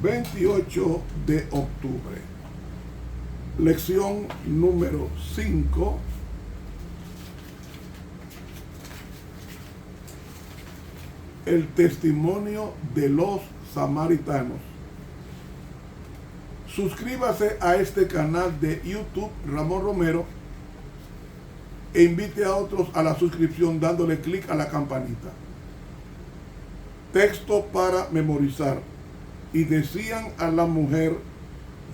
28 de octubre. Lección número 5. El testimonio de los samaritanos. Suscríbase a este canal de YouTube Ramón Romero e invite a otros a la suscripción dándole clic a la campanita. Texto para memorizar. Y decían a la mujer: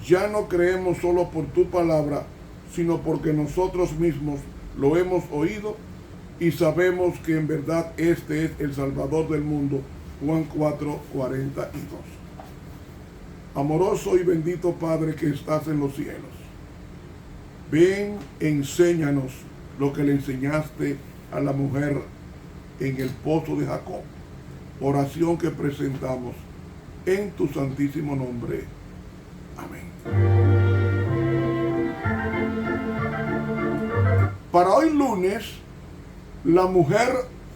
ya no creemos solo por tu palabra, sino porque nosotros mismos lo hemos oído y sabemos que en verdad este es el Salvador del mundo. Juan 4:42. Amoroso y bendito Padre que estás en los cielos, ven, enséñanos lo que le enseñaste a la mujer en el pozo de Jacob. Oración que presentamos en tu santísimo nombre. Amén. Para hoy lunes, la mujer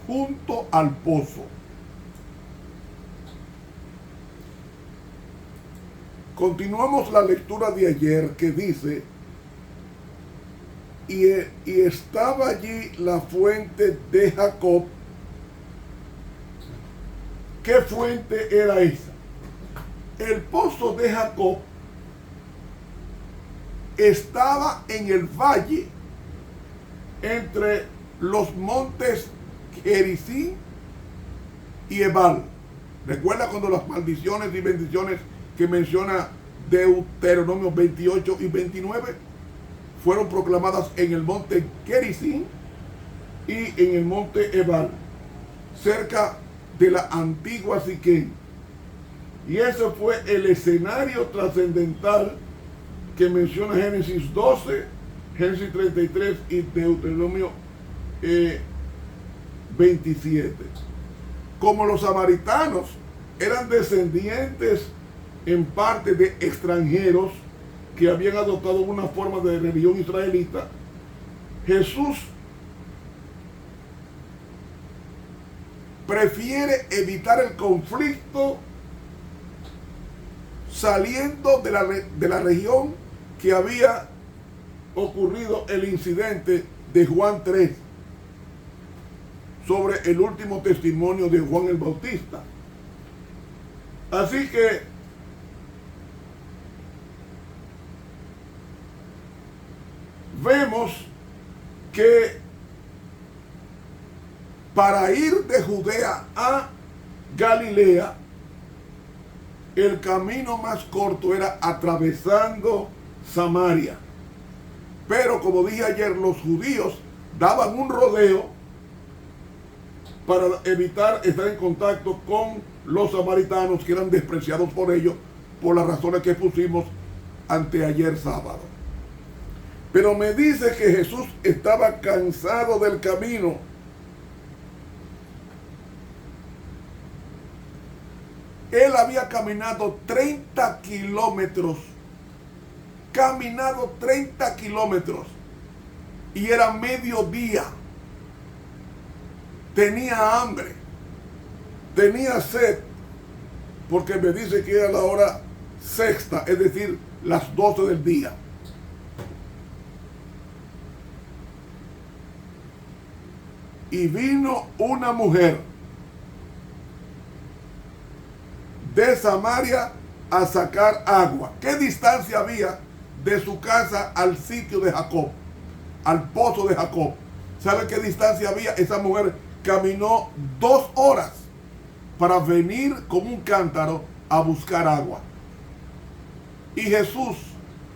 junto al pozo. Continuamos la lectura de ayer que dice: y estaba allí la fuente de Jacob. ¿Qué fuente era esa? El pozo de Jacob estaba en el valle entre los montes Gerizim y Ebal. ¿Recuerda cuando las maldiciones y bendiciones que menciona Deuteronomio 28 y 29 fueron proclamadas en el monte Gerizim y en el monte Ebal, cerca de la antigua Siquén? Y ese fue el escenario trascendental que menciona Génesis 12, Génesis 33 y Deuteronomio 27. Como los samaritanos eran descendientes en parte de extranjeros que habían adoptado una forma de religión israelita, Jesús prefiere evitar el conflicto saliendo de la región que había ocurrido el incidente de Juan 3 sobre el último testimonio de Juan el Bautista. Así que vemos que para ir de Judea a Galilea, el camino más corto era atravesando Samaria. Pero como dije ayer, los judíos daban un rodeo para evitar estar en contacto con los samaritanos, que eran despreciados por ellos, por las razones que pusimos anteayer sábado. Pero me dice que Jesús estaba cansado del camino. Él había caminado 30 kilómetros. Caminado 30 kilómetros. Y era mediodía. Tenía hambre. Tenía sed. Porque me dice que era la hora sexta, es decir, las 12 del día. Y vino una mujer de Samaria a sacar agua. ¿Qué distancia había de su casa al sitio de Jacob, al pozo de Jacob? ¿Sabe qué distancia había? Esa mujer caminó 2 horas para venir con un cántaro a buscar agua. Y Jesús,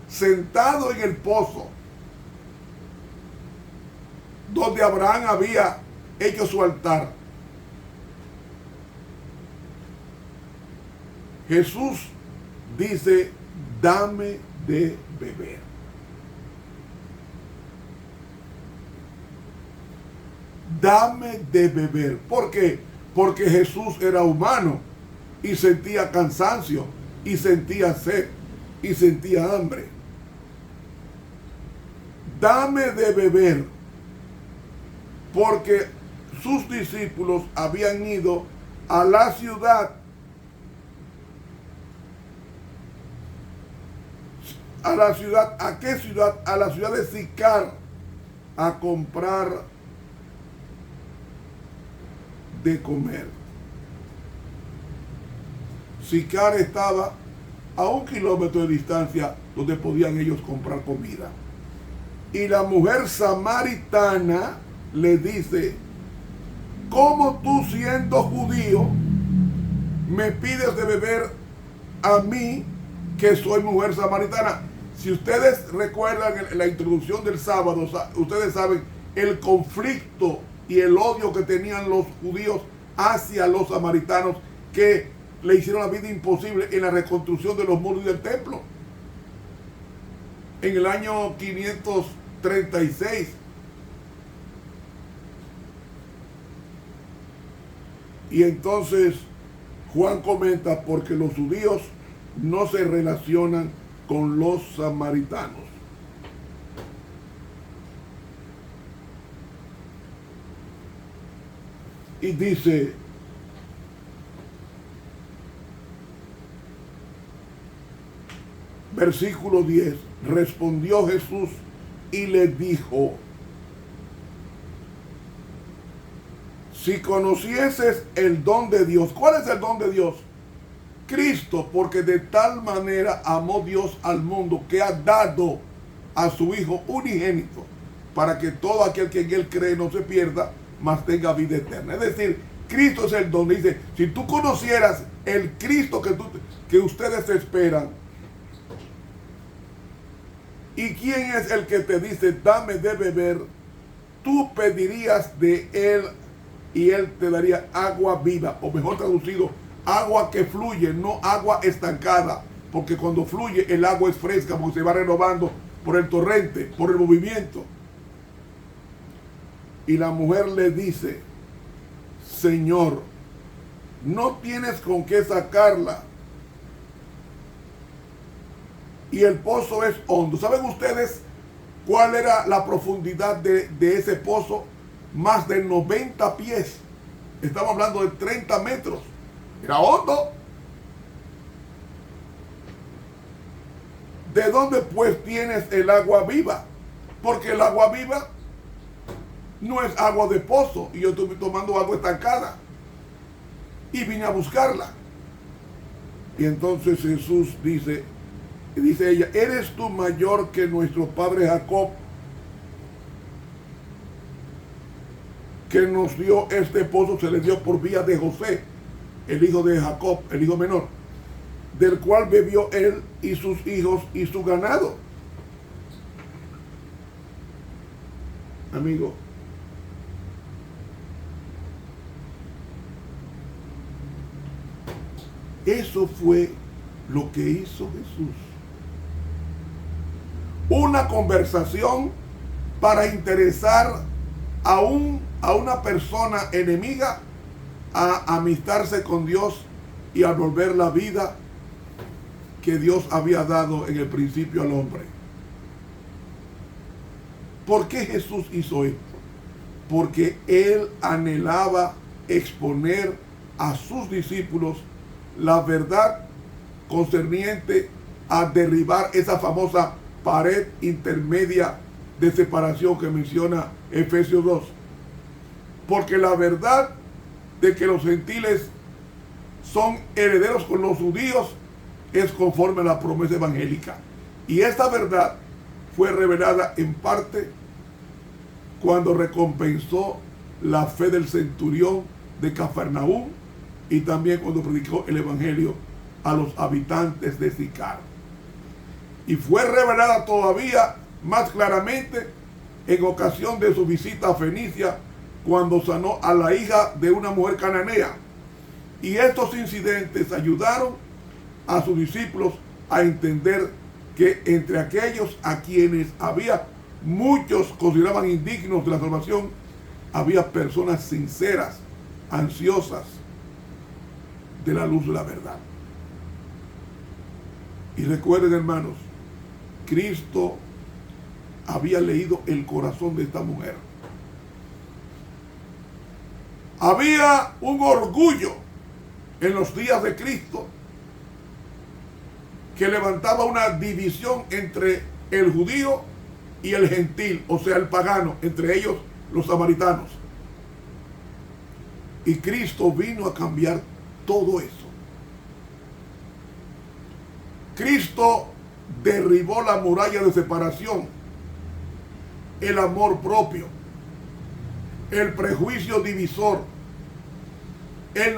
sentado en el pozo donde Abraham había hecho su altar, Jesús dice: dame de beber. Dame de beber. ¿Por qué? Porque Jesús era humano y sentía cansancio y sentía sed y sentía hambre. Dame de beber. Porque sus discípulos habían ido a la ciudad a la ciudad. ¿A qué ciudad? A la ciudad de Sicar, a comprar de comer. Sicar estaba a 1 kilómetro de distancia donde podían ellos comprar comida. Y la mujer samaritana le dice: ¿cómo tú, siendo judío, me pides de beber a mí, que soy mujer samaritana? Si ustedes recuerdan en la introducción del sábado, ustedes saben el conflicto y el odio que tenían los judíos hacia los samaritanos, que le hicieron la vida imposible en la reconstrucción de los muros del templo. En el año 536. Y entonces Juan comenta: porque los judíos no se relacionan con los samaritanos. Y dice: versículo 10, respondió Jesús y le dijo: si conocieses el don de Dios. ¿Cuál es el don de Dios? Cristo, porque de tal manera amó Dios al mundo que ha dado a su Hijo unigénito, para que todo aquel que en Él cree no se pierda, mas tenga vida eterna. Es decir, Cristo es el don. Dice: si tú conocieras el Cristo que ustedes esperan, ¿y quién es el que te dice dame de beber? Tú pedirías de Él y Él te daría agua viva, o mejor traducido, agua que fluye, no agua estancada, porque cuando fluye el agua es fresca, porque se va renovando por el torrente, por el movimiento. Y la mujer le dice: Señor, no tienes con qué sacarla, y el pozo es hondo. ¿Saben ustedes cuál era la profundidad de ese pozo? Más de 90 pies. Estamos hablando de 30 metros. Era hondo. ¿De dónde pues tienes el agua viva? Porque el agua viva no es agua de pozo, y yo estoy tomando agua estancada y vine a buscarla. Y entonces Jesús dice ella: ¿eres tú mayor que nuestro padre Jacob, que nos dio este pozo? Se le dio por vía de José, el hijo de Jacob, el hijo menor, del cual bebió él y sus hijos y su ganado. Amigo, eso fue lo que hizo Jesús. Una conversación para interesar a una persona enemiga a amistarse con Dios y a volver la vida que Dios había dado en el principio al hombre. ¿Por qué Jesús hizo esto? Porque Él anhelaba exponer a sus discípulos la verdad concerniente a derribar esa famosa pared intermedia de separación que menciona Efesios 2. Porque la verdad de que los gentiles son herederos con los judíos es conforme a la promesa evangélica. Y esta verdad fue revelada en parte cuando recompensó la fe del centurión de Cafarnaúm, y también cuando predicó el evangelio a los habitantes de Sicar. Y fue revelada todavía más claramente en ocasión de su visita a Fenicia, cuando sanó a la hija de una mujer cananea. Y estos incidentes ayudaron a sus discípulos a entender que entre aquellos a quienes muchos consideraban indignos de la salvación, había personas sinceras, ansiosas de la luz de la verdad. Y recuerden, hermanos, Cristo había leído el corazón de esta mujer. Había un orgullo en los días de Cristo que levantaba una división entre el judío y el gentil, o sea, el pagano, entre ellos los samaritanos. Y Cristo vino a cambiar todo eso. Cristo derribó la muralla de separación, el amor propio, el prejuicio divisor, el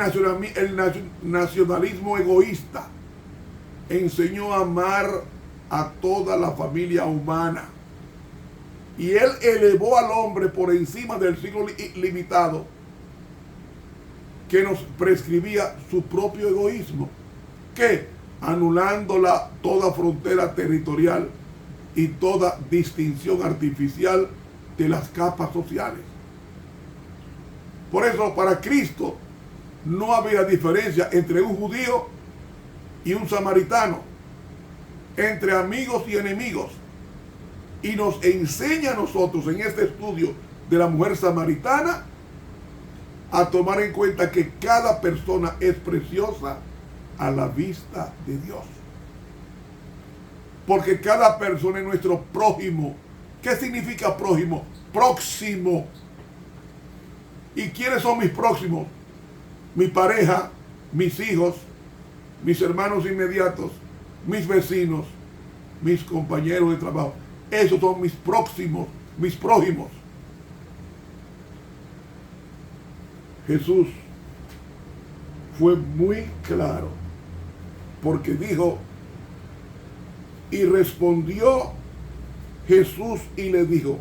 nacionalismo egoísta. Enseñó a amar a toda la familia humana. Y Él elevó al hombre por encima del ciclo limitado que nos prescribía su propio egoísmo, que anulando toda frontera territorial y toda distinción artificial de las capas sociales. Por eso, para Cristo no había diferencia entre un judío y un samaritano, entre amigos y enemigos. Y nos enseña a nosotros en este estudio de la mujer samaritana a tomar en cuenta que cada persona es preciosa a la vista de Dios. Porque cada persona es nuestro prójimo. ¿Qué significa prójimo? Próximo. ¿Y quiénes son mis próximos? Mi pareja, mis hijos, mis hermanos inmediatos, mis vecinos, mis compañeros de trabajo. Esos son mis próximos, mis prójimos. Jesús fue muy claro, porque dijo, y respondió Jesús y le dijo,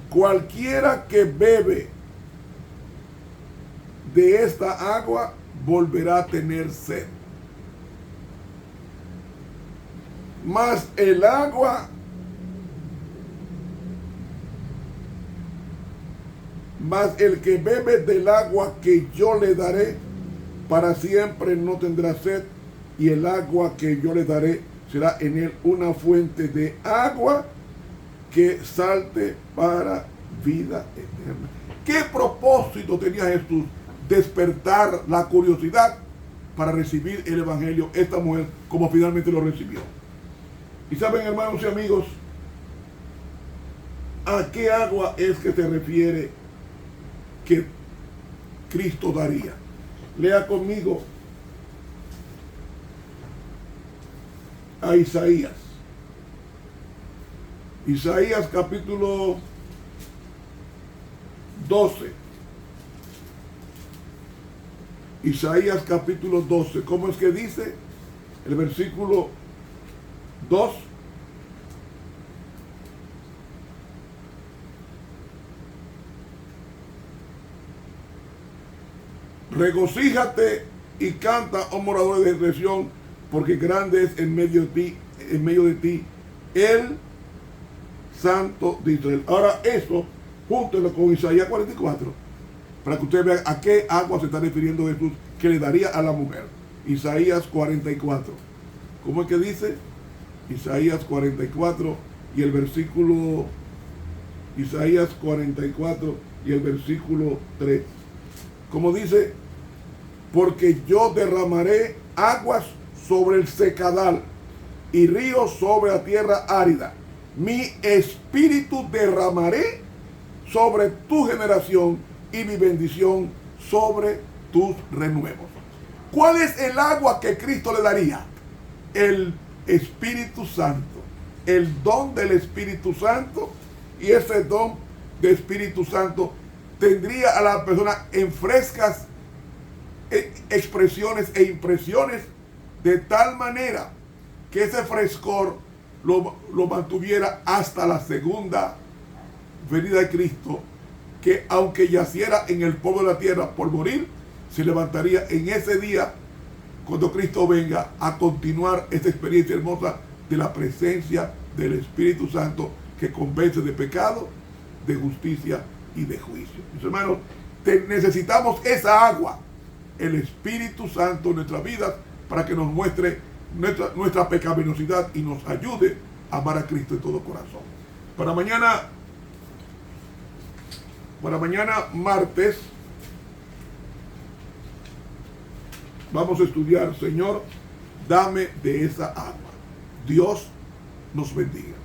cualquiera que bebe de esta agua volverá a tener sed. Mas el agua mas el que bebe del agua que yo le daré, para siempre no tendrá sed, y el agua que yo le daré será en él una fuente de agua que salte para vida eterna. ¿Qué propósito tenía Jesús? Despertar la curiosidad para recibir el evangelio, esta mujer, como finalmente lo recibió. Y saben, hermanos y amigos, ¿a qué agua es que se refiere que Cristo daría? Lea conmigo a Isaías. Isaías capítulo 12. Isaías capítulo 12. ¿Cómo es que dice? El versículo 2. Regocíjate y canta, oh moradores de Sión, porque grande es en medio de ti, el Santo de Israel. Ahora eso, júntelo con Isaías 44, para que usted vea a qué agua se está refiriendo Jesús que le daría a la mujer. Isaías 44. ¿Cómo es que dice? Isaías 44 y el versículo, Isaías 44 y el versículo 3. Como dice, porque yo derramaré aguas sobre el secadal y ríos sobre la tierra árida. Mi espíritu derramaré sobre tu generación y mi bendición sobre tus renuevos. ¿Cuál es el agua que Cristo le daría? El Espíritu Santo, el don del Espíritu Santo, y ese don del Espíritu Santo tendría a la persona en frescas expresiones e impresiones, de tal manera que ese frescor lo mantuviera hasta la segunda venida de Cristo, que aunque yaciera en el polvo de la tierra por morir, se levantaría en ese día cuando Cristo venga a continuar esta experiencia hermosa de la presencia del Espíritu Santo, que convence de pecado, de justicia y de juicio. Mis hermanos, necesitamos esa agua, el Espíritu Santo en nuestras vidas, para que nos muestre nuestra pecaminosidad y nos ayude a amar a Cristo de todo corazón. Para mañana martes vamos a estudiar, Señor, dame de esa agua. Dios nos bendiga.